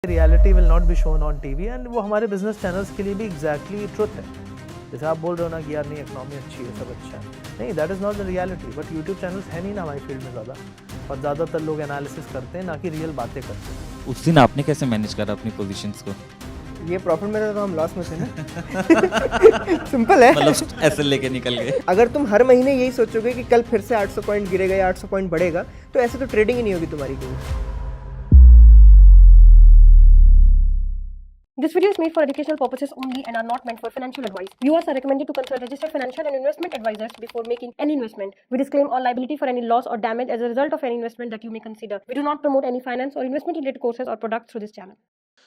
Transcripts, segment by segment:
Reality will not be shown on TV, and वो हमारे business channels के लिए भी एग्जैक्टली ट्रुथ है। जैसे आप बोल रहे हो ना कि यार नहीं इकनॉमी अच्छी है, सब अच्छा है, नहीं, that is not the reality. But YouTube channels है नहीं ना हमारी फील्ड में ज़्यादा, और ज़्यादातर लोग एनालिसिस करते हैं ना कि रियल बातें करते हैं। उस दिन आपने कैसे मैनेज करा अपनी पोजीशंस को? ये प्रॉफिट में था तो हम लॉस में थे ना। सिंपल है। मतलब ऐसे लेके निकल गए। अगर तुम हर महीने यही सोचोगे कि कल फिर से 800 पॉइंट गिरेगा या 800 पॉइंट बढ़ेगा, तो ऐसे तो ट्रेडिंग ही नहीं होगी तुम्हारी कोई। This video is made for educational purposes only and are not meant for financial advice. Viewers are recommended to consult registered financial and investment advisors before making any investment. We disclaim all liability for any loss or damage as a result of any investment that you may consider. We do not promote any finance or investment related courses or products through this channel.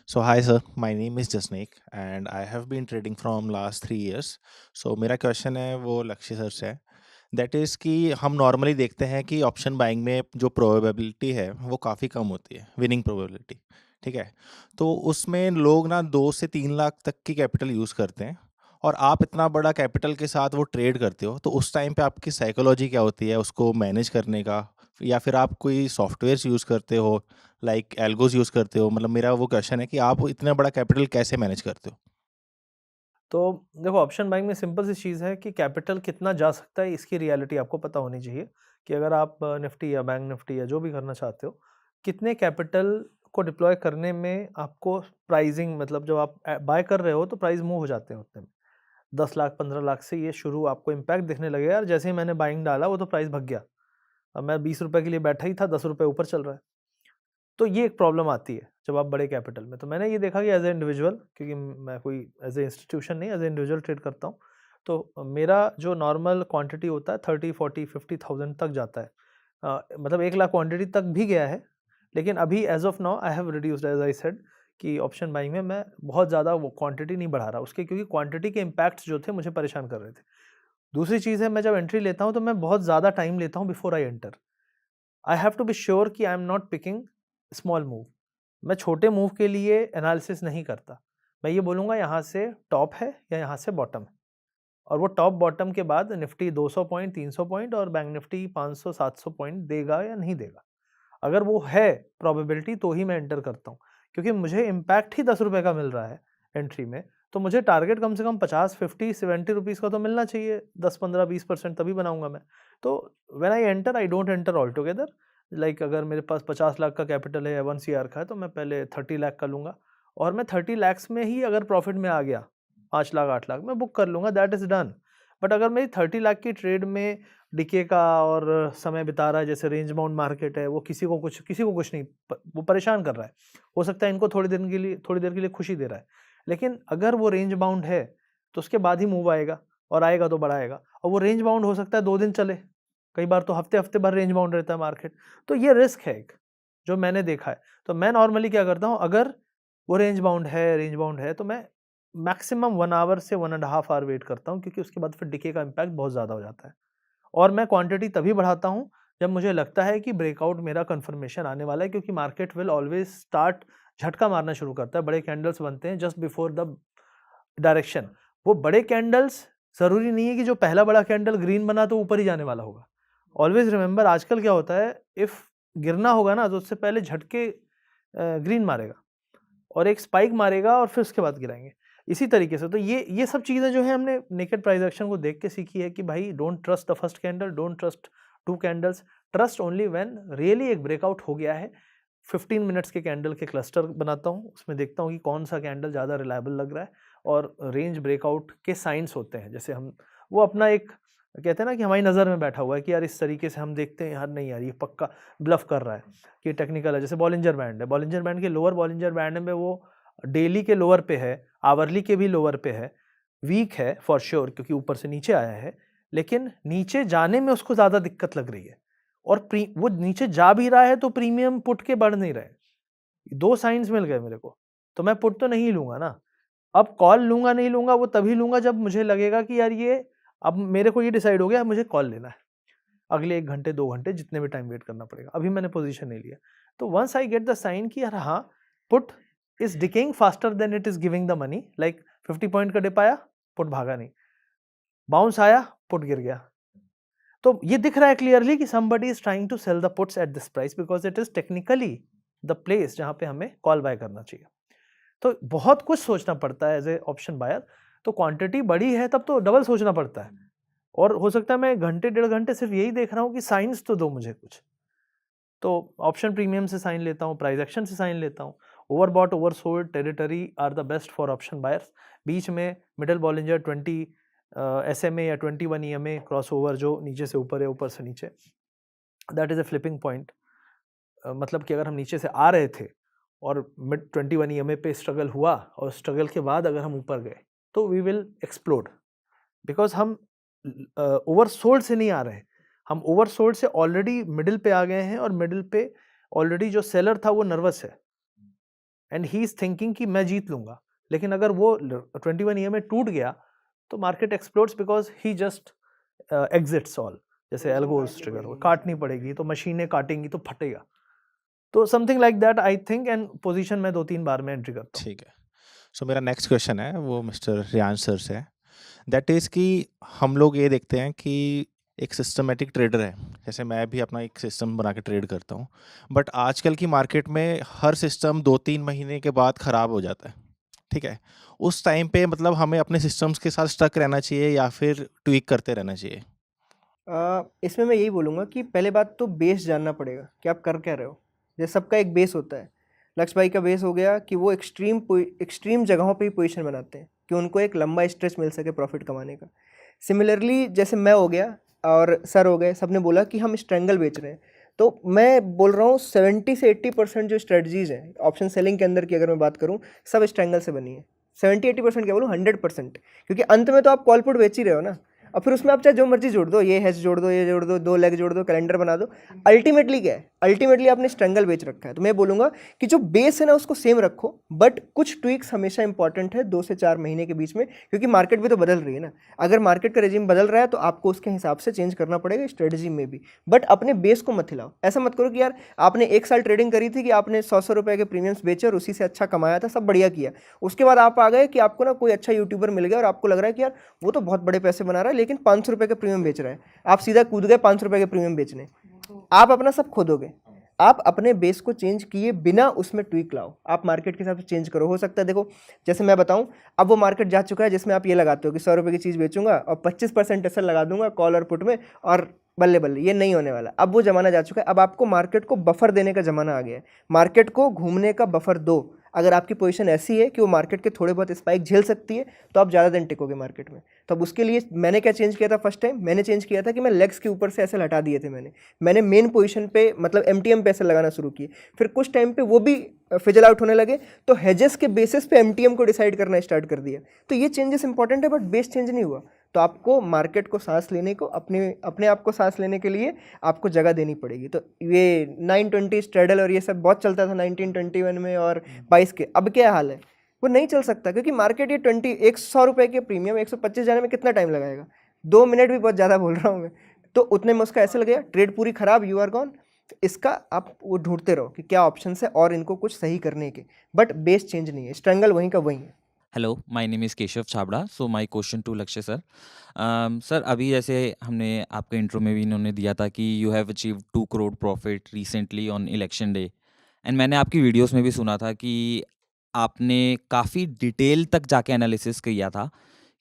So hi sir, my name is Jasneek and I have been trading from last 3 years. So मेरा question है वो लक्ष्य sir से है, that is कि हम normally देखते हैं कि ऑप्शन बाइंग में जो प्रोबेबिलिटी है वो काफ़ी कम होती है, विनिंग प्रोबेबिलिटी, ठीक है। तो उसमें लोग ना 2 से 3 लाख तक की कैपिटल यूज़ करते हैं, और आप इतना बड़ा कैपिटल के साथ वो ट्रेड करते हो, तो उस टाइम पे आपकी साइकोलॉजी क्या होती है उसको मैनेज करने का, या फिर आप कोई सॉफ्टवेयर्स यूज़ करते हो, लाइक एल्गोज यूज़ करते हो? मतलब मेरा वो क्वेश्चन है कि आप इतना बड़ा कैपिटल कैसे मैनेज करते हो? तो देखो, ऑप्शन बाइंग में सिंपल सी चीज़ है कि कैपिटल कितना जा सकता है, इसकी रियलिटी आपको पता होनी चाहिए कि अगर आप निफ्टी या बैंक निफ्टी या जो भी करना चाहते हो, कितने कैपिटल को डिप्लॉय करने में आपको प्राइसिंग, मतलब जब आप बाय कर रहे हो तो प्राइस मूव हो जाते हैं उतने में। 10 लाख 15 लाख से ये शुरू आपको इम्पैक्ट दिखने लगेगा, यार जैसे ही मैंने बाइंग डाला वो तो प्राइस भग गया, अब मैं 20 रुपये के लिए बैठा ही था, 10 रुपये ऊपर चल रहा है। तो ये एक प्रॉब्लम आती है जब आप बड़े कैपिटल में। तो मैंने ये देखा कि एज ए इंडिविजुअल, क्योंकि मैं कोई एज ए इंस्टीट्यूशन नहीं, एज ए इंडिविजुअल ट्रेड करता हूँ, तो मेरा जो नॉर्मल क्वांटिटी होता है 30 40 50,000 तक जाता है। मतलब 1 लाख क्वांटिटी तक भी गया है, लेकिन अभी as of now I have reduced, as I said, कि ऑप्शन बाइंग में मैं बहुत ज़्यादा वो क्वांटिटी नहीं बढ़ा रहा उसके, क्योंकि क्वांटिटी के इम्पैक्ट्स जो थे मुझे परेशान कर रहे थे। दूसरी चीज़ है, मैं जब एंट्री लेता हूँ तो मैं बहुत ज़्यादा टाइम लेता हूँ before I enter. I have to be sure कि I am not picking small move. मैं छोटे मूव के लिए एनालिसिस नहीं करता, मैं ये बोलूँगा यहाँ से टॉप है या यहाँ से बॉटम है, और वो टॉप बॉटम के बाद निफ्टी 200 पॉइंट 300 पॉइंट और बैंक निफ्टी 500 700 पॉइंट देगा या नहीं देगा। अगर वो है प्रोबेबिलिटी तो ही मैं एंटर करता हूँ, क्योंकि मुझे इम्पैक्ट ही 10 रुपये का मिल रहा है एंट्री में, तो मुझे टारगेट कम से कम 50 50 70 रुपीज़ का तो मिलना चाहिए, 10 15 20% तभी बनाऊंगा मैं। तो when I enter, I don't enter all together. Like अगर मेरे पास 50 लाख का कैपिटल है या 1 CR का है, तो मैं पहले 30 लाख का लूँगा, और मैं 30 लैक्स में ही अगर प्रॉफिट में आ गया 5 लाख 8 लाख मैं बुक कर लूँगा, दैट इज़ डन। बट अगर मेरी 30 लाख की ट्रेड में डिके का और समय बिता रहा है, जैसे रेंज बाउंड मार्केट है, वो किसी को कुछ नहीं, वो परेशान कर रहा है, हो सकता है इनको थोड़ी देर के लिए खुशी दे रहा है, लेकिन अगर वो रेंज बाउंड है तो उसके बाद ही मूव आएगा, और आएगा तो बढ़ाएगा, और वो रेंज बाउंड हो सकता है 2 दिन चले, कई बार तो हफ्ते भर रेंज बाउंड रहता है मार्केट। तो ये रिस्क है एक, जो मैंने देखा है। तो मैं नॉर्मली क्या करता हूँ, अगर वो रेंज बाउंड है तो मैं मैक्सिमम 1 आवर से 1.5 आवर वेट करता हूँ, क्योंकि उसके बाद फिर डिके का इम्पैक्ट बहुत ज़्यादा हो जाता है। और मैं क्वांटिटी तभी बढ़ाता हूँ जब मुझे लगता है कि ब्रेकआउट मेरा कंफर्मेशन आने वाला है, क्योंकि मार्केट विल ऑलवेज स्टार्ट झटका मारना शुरू करता है, बड़े कैंडल्स बनते हैं जस्ट बिफोर द डायरेक्शन। वो बड़े कैंडल्स ज़रूरी नहीं है कि जो पहला बड़ा कैंडल ग्रीन बना तो ऊपर ही जाने वाला होगा। ऑलवेज रिमेंबर, आजकल क्या होता है, इफ़ गिरना होगा ना तो उससे पहले झटके ग्रीन मारेगा और एक स्पाइक मारेगा और फिर उसके बाद गिराएंगे। इसी तरीके से तो ये सब चीज़ें जो है हमने नेकेड प्राइस एक्शन को देख के सीखी है कि भाई don't trust the first candle, don't trust 2 candles, trust only when really एक ब्रेकआउट हो गया है। 15 मिनट्स के कैंडल के क्लस्टर बनाता हूँ, उसमें देखता हूँ कि कौन सा कैंडल ज़्यादा रिलायबल लग रहा है, और रेंज ब्रेकआउट के साइंस होते हैं, जैसे हम वो अपना एक कहते हैं ना कि हमारी नज़र में बैठा हुआ है कि यार इस तरीके से हम देखते हैं, यार नहीं यार ये पक्का ब्लफ कर रहा है, कि टेक्निकल है। जैसे बॉलिंजर बैंड है, बॉलिंजर बैंड के लोअर बॉलिंजर बैंड में वो डेली के लोअर पे है, आवरली के भी लोअर पे है, वीक है फॉर श्योर क्योंकि ऊपर से नीचे आया है, लेकिन नीचे जाने में उसको ज़्यादा दिक्कत लग रही है, और वो नीचे जा भी रहा है तो प्रीमियम पुट के बढ़ नहीं रहे। 2 साइंस मिल गए मेरे को, तो मैं पुट तो नहीं लूँगा ना। अब कॉल लूँगा नहीं लूँगा वो तभी लूँगा जब मुझे लगेगा कि यार ये, अब मेरे को ये डिसाइड हो गया मुझे कॉल लेना है, अगले 1 घंटे 2 घंटे जितने भी टाइम वेट करना पड़ेगा, अभी मैंने पोजीशन नहीं लिया। तो once I get the sign कि यार हाँ, put is decaying faster than it is giving the money, like 50 point का डिप आया, पुट भागा नहीं, बाउंस आया, पुट गिर गया, तो ये दिख रहा है क्लियरली कि somebody is trying to sell the puts at this price because it is technically the place जहाँ पे हमें कॉल बाय करना चाहिए। तो बहुत कुछ सोचना पड़ता है एज ए ऑप्शन बायर। तो क्वांटिटी बड़ी है तब तो डबल सोचना पड़ता है, और हो सकता है मैं घंटे 1.5 घंटे सिर्फ यही देख रहा हूँ कि साइंस तो दो मुझे कुछ। तो ऑप्शन प्रीमियम से साइन लेता हूँ, प्राइस एक्शन से साइन लेता हूँ। Overbought oversold territory are the best for option buyers. बीच में मिडल बॉलिंजर 20 SMA या 21 EMA क्रॉस ओवर जो नीचे से ऊपर है, ऊपर से नीचे, that is a flipping point. मतलब कि अगर हम नीचे से आ रहे थे और मिड 21 EMA पे स्ट्रगल हुआ, और स्ट्रगल के बाद अगर हम ऊपर गए तो वी विल एक्सप्लोड, बिकॉज हम ओवरसोल्ड से नहीं आ रहे, हम ओवरसोल्ड से ऑलरेडी मिडिल पे आ गए हैं, और मिडिल पे ऑलरेडी जो सेलर था वो नर्वस है एंड ही इज थिंकिंग कि मैं जीत लूंगा। लेकिन अगर वो 21 EMA टूट गया तो market explodes because he just exits all. जैसे एल्गोस ट्रिगर हो, काटनी पड़ेगी तो मशीनें काटेंगी तो फटेगा। तो something like that I think, and position में 2-3 बार में एंट्री करता हूँ। ठीक है। सो मेरा नेक्स्ट क्वेश्चन है वो मिस्टर रियांश सर से है। दैट इज़ कि हम लोग ये देखते हैं कि एक सिस्टमेटिक ट्रेडर है, जैसे मैं भी अपना एक सिस्टम बना के ट्रेड करता हूँ, बट आजकल की मार्केट में हर सिस्टम 2-3 महीने के बाद ख़राब हो जाता है। ठीक है, उस टाइम पे मतलब हमें अपने सिस्टम्स के साथ स्टक रहना चाहिए या फिर ट्वीक करते रहना चाहिए? इसमें मैं यही बोलूँगा कि पहले बात तो बेस जानना पड़ेगा कि आप कर क्या रहे हो। जैसे सबका एक बेस होता है, लक्ष्य भाई का बेस हो गया कि वो एक्सट्रीम जगहों पे ही पोजीशन बनाते हैं कि उनको एक लंबा स्ट्रेच मिल सके प्रॉफिट कमाने का। सिमिलरली जैसे मैं हो गया और सर हो गए, सबने बोला कि हम स्ट्रैंगल बेच रहे हैं, तो मैं बोल रहा हूँ 70 से 80% जो स्ट्रेटजीज़ हैं ऑप्शन सेलिंग के अंदर की अगर मैं बात करूँ, सब स्ट्रैंगल से बनी है। 70-80% क्या बोलूँ, 100%, क्योंकि अंत में तो आप कॉल पुट बेच ही रहे हो ना। और फिर उसमें आप चाहे जो मर्जी जोड़ दो, ये हैच जोड़ दो, ये जोड़ दो, 2 लेग जोड़ दो, कैलेंडर बना दो, अल्टीमेटली क्या है, अल्टीमेटली आपने स्ट्रैंगल बेच रखा है। तो मैं बोलूँगा कि जो बेस है ना उसको सेम रखो, बट कुछ ट्विक्स हमेशा इंपॉर्टेंट है 2 से 4 महीने के बीच में, क्योंकि मार्केट भी तो बदल रही है ना। अगर मार्केट का रेजिम बदल रहा है तो आपको उसके हिसाब से चेंज करना पड़ेगा स्ट्रेटजी में भी, बट अपने बेस को मत हिलाओ। ऐसा मत करो कि यार आपने 1 साल ट्रेडिंग करी थी कि आपने 100 रुपये के प्रीमियम्स बेचे और उसी से अच्छा कमाया था, सब बढ़िया किया, उसके बाद आप आ गए कि आपको ना कोई अच्छा यूट्यूबर मिल गया और आपको लग रहा है कि यार वो तो बहुत बड़े पैसे बना रहा है लेकिन 500 रुपये के प्रीमियम बेच रहा है, आप सीधा कूद गए 500 रुपये के प्रीमियम बेचने, आप अपना सब खो दोगे। आप अपने बेस को चेंज किए बिना उसमें ट्वीक लाओ, आप मार्केट के हिसाब से चेंज करो। हो सकता है देखो जैसे मैं बताऊं, अब वो मार्केट जा चुका है जिसमें आप ये लगाते हो कि 100 रुपये की चीज़ बेचूंगा और 25% एसएल लगा दूंगा कॉल और पुट में, और बल्ले बल्ले, ये नहीं होने वाला। अब वो ज़माना जा चुका है, अब आपको मार्केट को बफर देने का ज़माना आ गया है। मार्केट को घूमने का बफर दो। अगर आपकी पोजीशन ऐसी है कि वो मार्केट के थोड़े बहुत स्पाइक झेल सकती है तो आप ज़्यादा दिन टिकोगे मार्केट में। तो अब उसके लिए मैंने क्या चेंज किया था, फर्स्ट टाइम मैंने चेंज किया था कि मैं लेग्स के ऊपर से ऐसे हटा दिए थे। मैंने मेन पोजीशन पे मतलब MTM पे ऐसे लगाना शुरू किए। फिर कुछ टाइम पे वो भी फिजल आउट होने लगे तो हेजेस के बेसिस पे MTM को डिसाइड करना स्टार्ट कर दिया। तो ये चेंजेस इंपॉर्टेंट है, बट बेस चेंज नहीं हुआ। तो आपको मार्केट को सांस लेने को, अपने आप को सांस लेने के लिए आपको जगह देनी पड़ेगी। तो ये 920 स्ट्रेडल और ये सब बहुत चलता था 1921 में और 22 के, अब क्या हाल है, वो नहीं चल सकता, क्योंकि मार्केट ये 100 रुपये के प्रीमियम 125 जाने में कितना टाइम लगाएगा, 2 मिनट भी बहुत ज़्यादा बोल रहा हूँ मैं, तो उतने में उसका ऐसे लगेगा, ट्रेड पूरी खराब, यू आर गॉन। इसका आप वो ढूंढते रहो कि क्या ऑप्शन है और इनको कुछ सही करने के, बट बेस चेंज नहीं है, स्ट्रैंगल वहीं का वहीं है। Hello, my name is Keshav Chhabra. So my question to Lakshya sir. Sir, अभी जैसे हमने आपके इंट्रो में भी इन्होंने दिया था कि you have achieve 2 crore profit recently on election day, and मैंने आपकी वीडियोस में भी सुना था कि आपने काफ़ी डिटेल तक जाके एनालिसिस किया था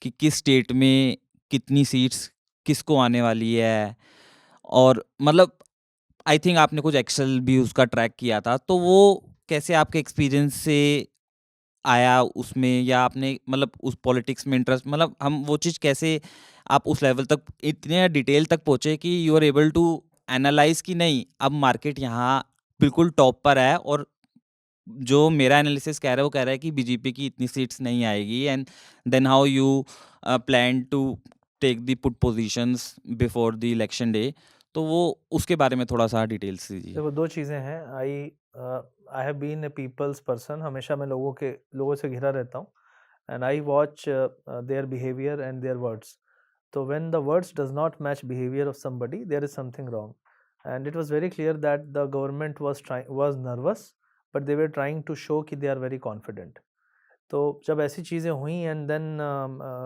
कि किस स्टेट में कितनी सीट्स किसको आने वाली है, और मतलब आई थिंक आपने कुछ एक्सेल भी उसका ट्रैक किया था। तो वो कैसे आपके एक्सपीरियंस से आया उसमें, या आपने मतलब उस पॉलिटिक्स में इंटरेस्ट, मतलब हम वो चीज़ कैसे आप उस लेवल तक इतने डिटेल तक पहुँचे कि you are able to analyse कि नहीं अब मार्केट यहाँ बिल्कुल टॉप पर है, और जो मेरा एनालिसिस कह रहा है वो कह रहा है कि बीजेपी की इतनी सीट्स नहीं आएगी, and then how you plan to take the put positions before the election day. तो वो उसके बारे में थोड़ा सा डिटेल्स दीजिए। देखो, 2 चीज़ें हैं। I have been a people's person, हमेशा मैं लोगों से घिरा रहता हूँ, and I watch their behaviour and their words. तो when the words does not match behaviour of somebody, there is something wrong, and it was very clear that the government was nervous, but they were trying to show कि they are very confident. तो जब ऐसी चीज़ें हुई, and then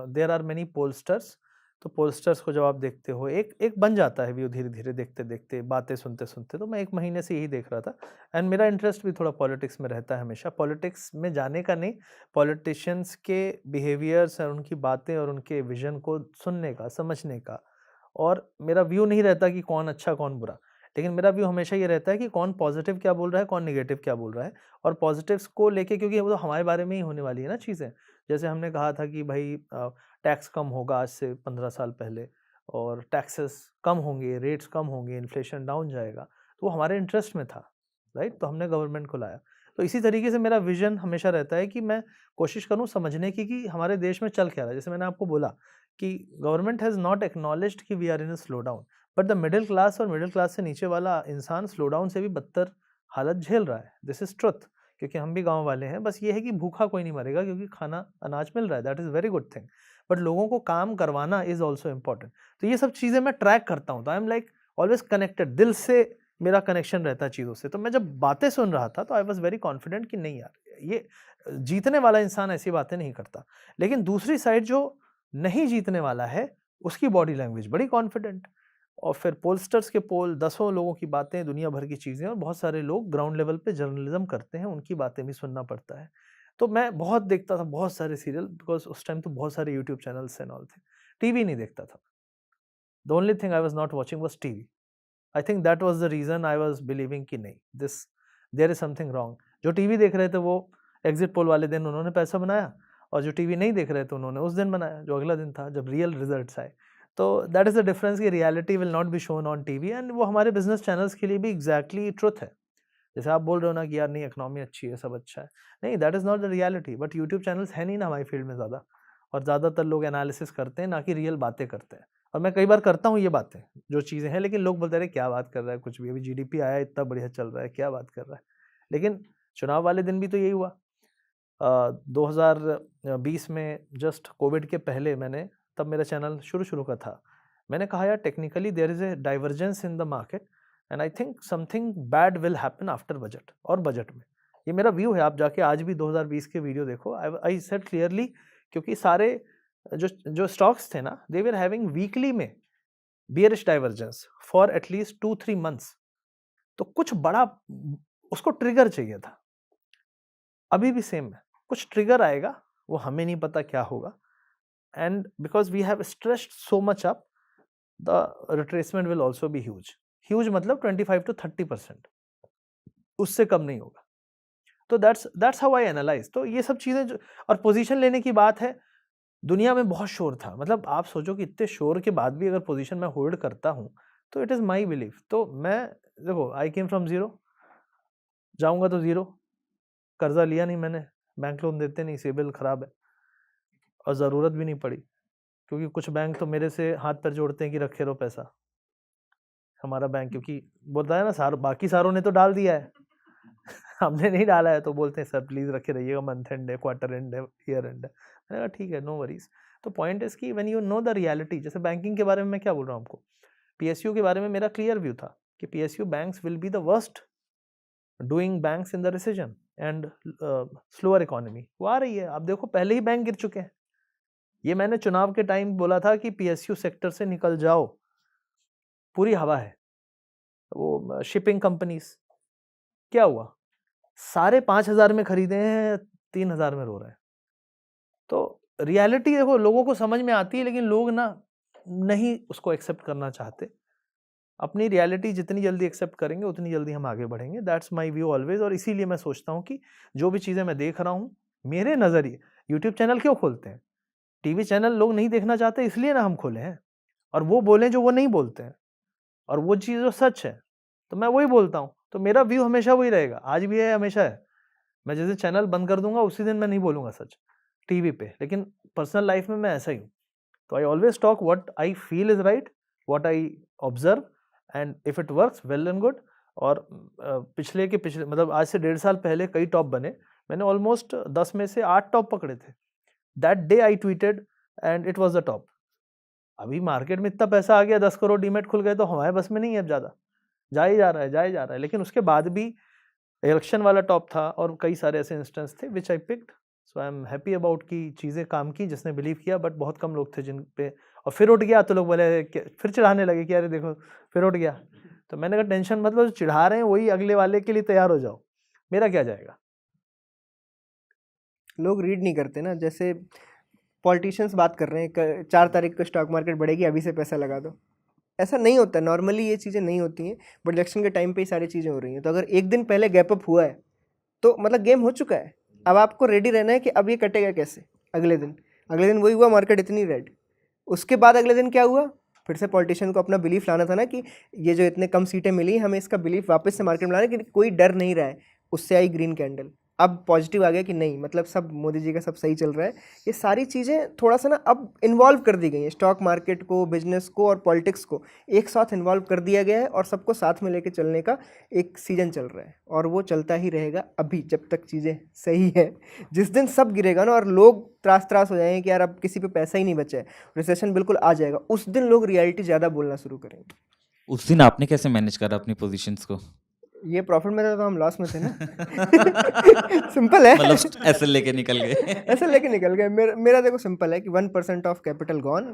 there are many pollsters तो pollsters को जब आप देखते हो एक बन जाता है व्यू धीरे धीरे देखते देखते बातें सुनते सुनते। तो मैं 1 महीने से यही देख रहा था एंड मेरा इंटरेस्ट भी थोड़ा पॉलिटिक्स में रहता है हमेशा। पॉलिटिक्स में जाने का नहीं, पॉलिटिशियंस के बिहेवियर्स और उनकी बातें और उनके विजन को सुनने का, समझने का। और मेरा व्यू नहीं रहता कि कौन अच्छा कौन बुरा, लेकिन मेरा व्यू हमेशा ये रहता है कि कौन पॉजिटिव क्या बोल रहा है, कौन नेगेटिव क्या बोल रहा है। और पॉजिटिव्स को लेके, क्योंकि वो तो हमारे बारे में ही होने वाली है ना चीज़ें। जैसे हमने कहा था कि भाई टैक्स कम होगा आज से 15 साल पहले, और टैक्सेस कम होंगे, रेट्स कम होंगे, इन्फ्लेशन डाउन जाएगा, तो वो हमारे इंटरेस्ट में था, राइट। तो हमने गवर्नमेंट को लाया। तो इसी तरीके से मेरा विजन हमेशा रहता है कि मैं कोशिश करूं समझने की कि हमारे देश में चल क्या रहा है। जैसे मैंने आपको बोला कि गवर्नमेंट हैज़ नॉट एक्नॉलेज्ड कि we are in a slowdown, but the middle class और मिडिल क्लास से नीचे वाला इंसान स्लो डाउन से भी बदतर हालत झेल रहा है। दिस इज ट्रुथ, क्योंकि हम भी गांव वाले हैं। बस ये है कि भूखा कोई नहीं मरेगा, क्योंकि खाना अनाज मिल रहा है, that is very good thing. But लोगों को काम करवाना इज ऑल्सो इम्पॉर्टेंट। तो ये सब चीज़ें मैं ट्रैक करता हूँ। तो I am like always connected, दिल से मेरा कनेक्शन रहता है चीज़ों से। तो मैं जब बातें सुन रहा था तो आई वॉज वेरी कॉन्फिडेंट कि नहीं यार, ये जीतने वाला इंसान ऐसी बातें नहीं करता। लेकिन दूसरी साइड जो नहीं जीतने वाला है, उसकी बॉडी लैंग्वेज बड़ी कॉन्फिडेंट। और फिर पोलस्टर्स के पोल, दसों लोगों की बातें, दुनिया भर की चीज़ें, और बहुत सारे लोग ग्राउंड लेवल पे जर्नलिज्म करते हैं, उनकी बातें भी सुनना पड़ता है। तो मैं बहुत देखता था बहुत सारे सीरियल, बिकॉज उस टाइम तो बहुत सारे यूट्यूब चैनल्स एंड ऑल थे। टीवी नहीं देखता था। The only thing I was not watching was TV. I think that was the reason I was believing कि नहीं, this there is something wrong. जो टीवी देख रहे थे वो एग्जिट पोल वाले दिन उन्होंने पैसा बनाया, और जो टीवी नहीं देख रहे थे उन्होंने उस दिन बनाया, जो अगला दिन था जब रियल रिजल्ट्स आए। तो दैट इज़ द डिफरेंस कि reality will not be shown on TV, and वो हमारे बिजनेस चैनल्स के लिए भी एग्जैक्टली ट्रुथ है। जैसे आप बोल रहे हो ना कि यार नहीं, इकोनॉमी अच्छी है, सब अच्छा है, नहीं, that is not the reality. But YouTube channels है नहीं ना हमारी फील्ड में ज़्यादा, और ज़्यादातर लोग एनालिसिस करते हैं, ना कि रियल बातें करते हैं। और मैं कई बार करता हूँ ये बातें, जो चीज़ें हैं, लेकिन लोग बोलते रहे क्या बात कर रहा है, कुछ भी, अभी जीडीपी आया इतना बढ़िया चल रहा है, क्या बात कर रहा है। लेकिन चुनाव वाले दिन भी तो यही हुआ। 2020 में जस्ट कोविड के पहले मैंने, तब मेरा चैनल शुरू का था, मैंने कहा यार technically there is a divergence in the market, and I think something bad will happen after budget. और बजट में ये मेरा व्यू है, आप जाके आज भी 2020 के वीडियो देखो, आई सेड क्लियरली, क्योंकि सारे जो स्टॉक्स थे ना, दे वर हैविंग वीकली में bearish divergence for at least 2-3 months. तो कुछ बड़ा उसको ट्रिगर चाहिए था। अभी भी सेम है, कुछ ट्रिगर आएगा, वो हमें नहीं पता क्या होगा, and because we have stressed so much up, the retracement will also be huge मतलब 25 to 30%, उससे कम नहीं होगा। तो दैट्स हाउ आई एनालाइज। तो ये सब चीज़ें और पोजीशन लेने की बात है, दुनिया में बहुत शोर था, मतलब आप सोचो कि इतने शोर के बाद भी अगर पोजीशन मैं होल्ड करता हूँ, तो इट इज़ माई बिलीफ। तो मैं, देखो, आई केम फ्रॉम जीरो, जाऊँगा तो जीरो, कर्जा लिया नहीं मैंने, बैंक लोन देते नहीं, सिबिल खराब है, और ज़रूरत भी नहीं पड़ी, क्योंकि कुछ बैंक तो मेरे से हाथ पैर जोड़ते हैं कि रखे रहो पैसा। हमारा बैंक, क्योंकि बोलता है ना, बाकी सारों ने तो डाल दिया है हमने नहीं डाला है, तो बोलते हैं सर प्लीज़ रखे रहिएगा, मंथ एंड है, क्वार्टर एंड है, ईयर एंड है। मैंने कहा ठीक है, नो वरीज। तो पॉइंट इज़ कि when you know the reality, जैसे बैंकिंग के बारे में मैं क्या बोल रहा हूँ आपको, पीएसयू के बारे में मेरा क्लियर व्यू था कि PSU banks will be the worst doing banks in the recession and slower economy. वो आ रही है, आप देखो पहले ही बैंक गिर चुके हैं। ये मैंने चुनाव के टाइम बोला था कि पीएसयू सेक्टर से निकल जाओ, पूरी हवा है। वो शिपिंग कंपनीज, क्या हुआ, सारे 5,000 में खरीदे हैं, 3,000 में रो रहे हैं। तो रियलिटी देखो लोगों को समझ में आती है, लेकिन लोग ना नहीं उसको एक्सेप्ट करना चाहते। अपनी रियलिटी जितनी जल्दी एक्सेप्ट करेंगे उतनी जल्दी हम आगे बढ़ेंगे। That's my view always. और इसीलिए मैं सोचता हूँ कि जो भी चीज़ें मैं देख रहा हूँ, मेरे नज़रिए, यूट्यूब चैनल क्यों खोलते हैं, टीवी चैनल लोग नहीं देखना चाहते, इसलिए ना हम खोले हैं, और वो बोलें जो वो नहीं बोलते हैं, और वो चीज़ जो सच है तो मैं वही बोलता हूँ। तो मेरा व्यू हमेशा वही रहेगा, आज भी है, हमेशा है। मैं जैसे चैनल बंद कर दूंगा उसी दिन मैं नहीं बोलूँगा सच टीवी पे, लेकिन पर्सनल लाइफ में मैं ऐसा ही हूँ। तो I always talk what I feel is right, what I observe, and if it works well and good. और पिछले मतलब आज से 1.5 साल पहले कई टॉप बने, मैंने ऑलमोस्ट 10 में से 8 टॉप पकड़े थे। That day I tweeted and it was the top. अभी मार्केट में इतना पैसा आ गया, 10 करोड़ डीमेट खुल गए, तो हमारे बस में नहीं है, अब ज़्यादा जा ही जा रहा है। लेकिन उसके बाद भी इलेक्शन वाला टॉप था, और कई सारे ऐसे इंस्टेंस थे which I picked. So I am happy about की चीज़ें काम की, जिसने बिलीव किया, बट बहुत कम लोग थे जिन पे और फिर उठ गया तो लोग बोले फिर चिढ़ाने लगे कि अरे देखो फिर उठ गया। तो मैंने कहा टेंशन मतलब जो चिढ़ा रहे हैं वही अगले वाले के लिए तैयार हो जाओ, मेरा क्या जाएगा। लोग रीड नहीं करते ना, जैसे पॉलिटिशियंस बात कर रहे हैं 4 तारीख को स्टॉक मार्केट बढ़ेगी, अभी से पैसा लगा दो। ऐसा नहीं होता, नॉर्मली ये चीज़ें नहीं होती हैं, बट इलेक्शन के टाइम पे ही सारी चीज़ें हो रही हैं। तो अगर एक दिन पहले गैप अप हुआ है तो मतलब गेम हो चुका है। अब आपको रेडी रहना है कि अब ये कटेगा कैसे। अगले दिन वही हुआ, मार्केट इतनी रेड। उसके बाद अगले दिन क्या हुआ, फिर से पॉलिटिशियन को अपना बिलीफ लाना था ना कि ये जो इतने कम सीटें मिली, हमें इसका बिलीफ वापस से मार्केट में लाना है कि कोई डर नहीं रहा है। उससे आई ग्रीन कैंडल, अब पॉजिटिव आ गया कि नहीं मतलब सब मोदी जी का सब सही चल रहा है। ये सारी चीज़ें थोड़ा सा ना अब इन्वॉल्व कर दी गई हैं, स्टॉक मार्केट को, बिजनेस को और पॉलिटिक्स को एक साथ इन्वॉल्व कर दिया गया है और सबको साथ में लेके चलने का एक सीजन चल रहा है और वो चलता ही रहेगा अभी जब तक चीज़ें सही है। जिस दिन सब गिरेगा ना और लोग त्रास हो जाएंगे कि यार अब किसी पे पैसा ही नहीं बचा है, रिसेशन बिल्कुल आ जाएगा, उस दिन लोग रियलिटी ज़्यादा बोलना शुरू करेंगे। उस दिन आपने कैसे मैनेज करा अपनी पोजीशंस को? ये प्रॉफिट में था तो हम लॉस में थे ना। सिंपल है। मतलब ऐसे लेके निकल गए। ऐसे लेके निकल गए। मेरा देखो सिंपल है कि 1% of capital gone,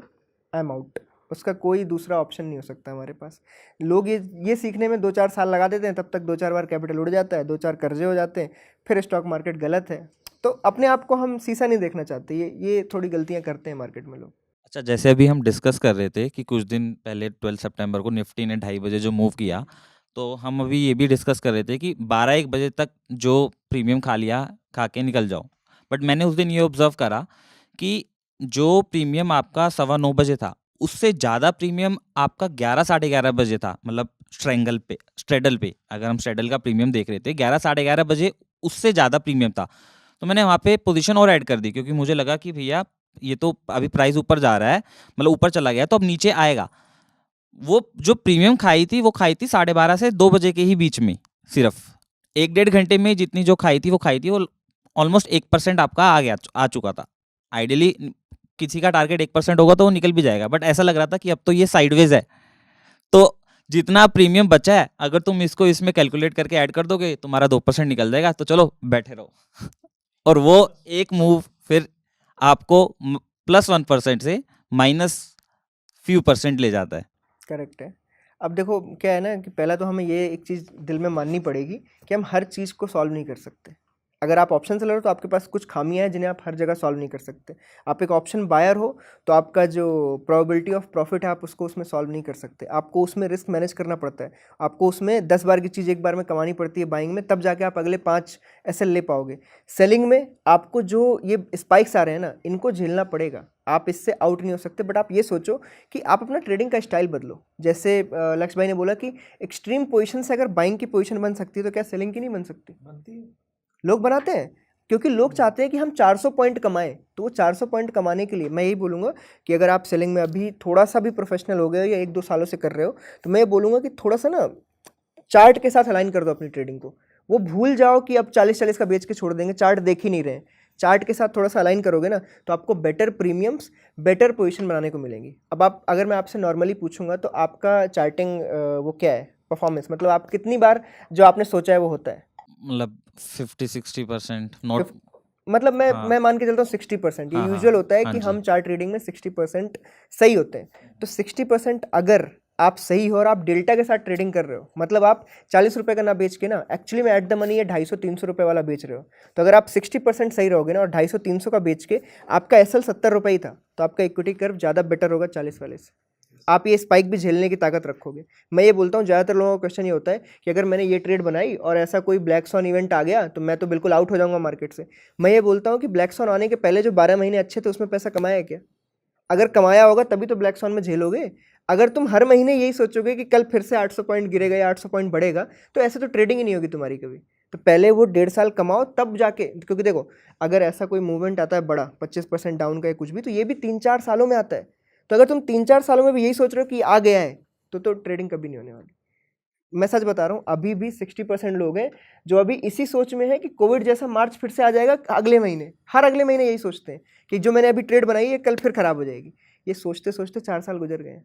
I am out. उसका कोई दूसरा ऑप्शन नहीं हो सकता हमारे पास। लोग ये सीखने में 2-4 साल लगा देते हैं, तब तक 2-4 बार कैपिटल उड़ जाता है, 2-4 कर्जे हो जाते हैं, फिर स्टॉक मार्केट गलत है। तो अपने आप को हम शीशा नहीं देखना चाहते, ये थोड़ी गलतियाँ करते हैं मार्केट में लोग। अच्छा, जैसे अभी हम डिस्कस कर रहे थे कि कुछ दिन पहले 12 सितंबर को निफ्टी ने 2:30 बजे जो मूव किया, तो हम अभी ये भी डिस्कस कर रहे थे कि 12-1 बजे तक जो प्रीमियम खा के निकल जाओ। बट मैंने उस दिन ये ऑब्जर्व करा कि जो प्रीमियम आपका 9:15 बजे था, उससे ज़्यादा प्रीमियम आपका 11 साढ़े 11 बजे था। मतलब स्ट्रेडल पे अगर हम स्ट्रेडल का प्रीमियम देख रहे थे 11 साढ़े 11 बजे उससे ज़्यादा प्रीमियम था। तो मैंने वहाँ पे पोजीशन और ऐड कर दी क्योंकि मुझे लगा कि भैया ये तो अभी प्राइस ऊपर जा रहा है, मतलब ऊपर चला गया तो अब नीचे आएगा। वो जो प्रीमियम खाई थी वो खाई थी 12:30 से 2 बजे के ही बीच में, सिर्फ 1-1.5 घंटे में जितनी जो खाई थी वो ऑलमोस्ट 1% आपका आ चुका था। आइडियली किसी का टारगेट 1% होगा तो वो निकल भी जाएगा, बट ऐसा लग रहा था कि अब तो ये साइडवेज है। तो जितना प्रीमियम बचा है अगर तुम इसको इसमें कैलकुलेट करके ऐड कर दोगे तुम्हारा 2% निकल जाएगा, तो चलो बैठे रहो। और वो एक मूव फिर आपको +1% से माइनस फ्यू % ले जाता है। करेक्ट है। अब देखो क्या है ना कि पहला तो हमें ये एक चीज़ दिल में माननी पड़ेगी कि हम हर चीज़ को सॉल्व नहीं कर सकते। अगर आप ऑप्शन सेलर हो तो आपके पास कुछ खामियां हैं जिन्हें आप हर जगह सॉल्व नहीं कर सकते। आप एक ऑप्शन बायर हो तो आपका जो प्रोबेबिलिटी ऑफ प्रॉफिट है आप उसको उसमें सॉल्व नहीं कर सकते। आपको उसमें रिस्क मैनेज करना पड़ता है। आपको उसमें 10 बार की चीज़ एक बार में कमानी पड़ती है बाइंग में, तब जाके आप अगले 5 एसएल ले पाओगे। सेलिंग में आपको जो ये स्पाइक्स आ रहे हैं ना, इनको झेलना पड़ेगा, आप इससे आउट नहीं हो सकते। बट आप ये सोचो कि आप अपना ट्रेडिंग का स्टाइल बदलो। जैसे लक्ष्य भाई ने बोला कि एक्सट्रीम पोजीशन से अगर बाइंग की पोजीशन बन सकती है तो क्या सेलिंग की नहीं बन सकती? बनती है। लोग बनाते हैं क्योंकि लोग चाहते हैं कि हम 400 पॉइंट कमाएं। तो वो 400 पॉइंट कमाने के लिए मैं यही बोलूँगा कि अगर आप सेलिंग में अभी थोड़ा सा भी प्रोफेशनल हो गए हो या 1-2 सालों से कर रहे हो, तो मैं ये बोलूँगा कि थोड़ा सा ना चार्ट के साथ अलाइन कर दो अपनी ट्रेडिंग को। वो भूल जाओ कि अब 40-40 का बेच के छोड़ देंगे, चार्ट देख ही नहीं रहे हैं। चार्ट के साथ थोड़ा सा अलाइन करोगे ना तो आपको बेटर प्रीमियम्स, बेटर पोजीशन बनाने को मिलेंगी। अब आप अगर मैं आपसे नॉर्मली पूछूंगा तो आपका चार्टिंग वो क्या है परफॉर्मेंस, मतलब आप कितनी बार जो आपने सोचा है वो होता है? मतलब 50-60% नॉट। मतलब हाँ। मैं मान के चलता हूँ 60%। ये हाँ, हाँ, यूजुअल होता है हाँ कि जी। हम चार्ट रीडिंग में 60% सही होते हैं। तो 60% अगर आप सही हो और आप डेल्टा के साथ ट्रेडिंग कर रहे हो, मतलब आप 40 रुपये का ना बेच के ना एक्चुअली में एट द मनी ये 250-300 रुपये वाला बेच रहे हो, तो अगर आप 60% सही रहोगे ना और 250-300 का बेच के आपका एसएल 70 रुपये ही था, तो आपका इक्विटी कर्व ज़्यादा बेटर होगा 40 वाले से। आप ये स्पाइक भी झेलने की ताकत रखोगे। मैं ये बोलता हूँ ज़्यादातर लोगों का क्वेश्चन ये होता है कि अगर मैंने ये ट्रेड बनाई और ऐसा कोई ब्लैक सॉन इवेंट आ गया तो मैं तो बिल्कुल आउट हो जाऊंगा मार्केट से। मैं ये बोलता हूँ कि ब्लैक सॉन आने के पहले जो 12 महीने अच्छे थे उसमें पैसा कमाया है क्या? अगर कमाया होगा तभी तो ब्लैक सॉन में झेलोगे। अगर तुम हर महीने यही सोचोगे कि कल फिर से 800 पॉइंट गिरेगा या 800 पॉइंट बढ़ेगा, तो ऐसे तो ट्रेडिंग ही नहीं होगी तुम्हारी कभी। तो पहले वो 1.5 साल कमाओ तब जाके, क्योंकि देखो अगर ऐसा कोई मूवमेंट आता है बड़ा 25% डाउन का या कुछ भी, तो ये भी 3-4 सालों में आता है। तो अगर तुम 3-4 सालों में भी यही सोच रहे हो कि आ गया है तो ट्रेडिंग कभी नहीं होने वाली। मैं सच बता रहा हूँ, अभी भी 60% लोग हैं जो अभी इसी सोच में है कि कोविड जैसा मार्च फिर से आ जाएगा अगले महीने। हर अगले महीने यही सोचते हैं कि जो मैंने अभी ट्रेड बनाई है कल फिर खराब हो जाएगी। ये सोचते सोचते 4 साल गुजर गए हैं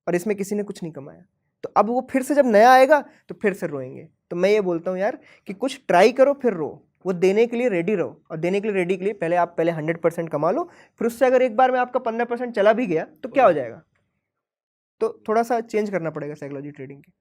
और इसमें किसी ने कुछ नहीं कमाया। तो अब वो फिर से जब नया आएगा तो फिर से रोएंगे। तो मैं ये बोलता हूँ यार कि कुछ ट्राई करो फिर रो। वो देने के लिए रेडी रहो, और देने के लिए रेडी के लिए पहले आप 100% कमा लो, फिर उससे अगर एक बार में आपका 15% चला भी गया तो क्या हो जाएगा। तो थोड़ा सा चेंज करना पड़ेगा साइकोलॉजी ट्रेडिंग की।